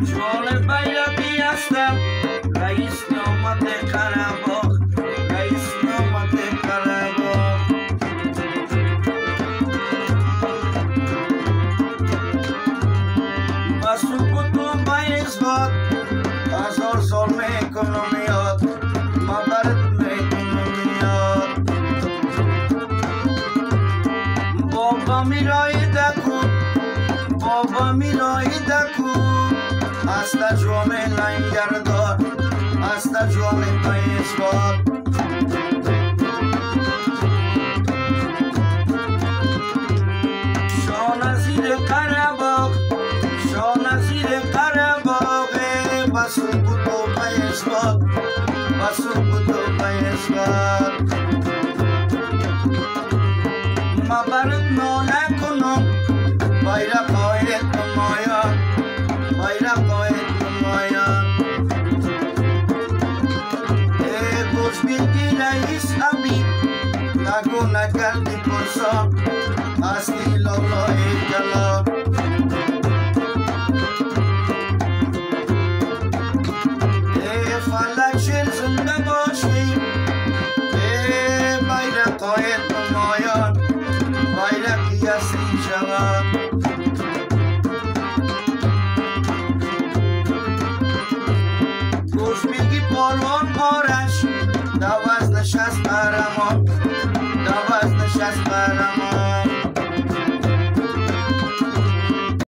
جوان بیرقی هستم رئیس نومت قره‌باغ رئیس نومت قره‌باغ با سکوت و با اثبات 1000 سال میکنم یاد ما برات میکنم یاد بابا میرای دکو بابا میرای دکو هستا جوام لنگردار هستا جوام پایشگار شان زیر قره‌باغ شان زیر قره‌باغ بسون بودو پایشگار بسون بودو پایشگار ما برات ناله کنم bayrak ayet namaya bayrak ayet namaya kuch bilgi reis abi nago nagar di porsa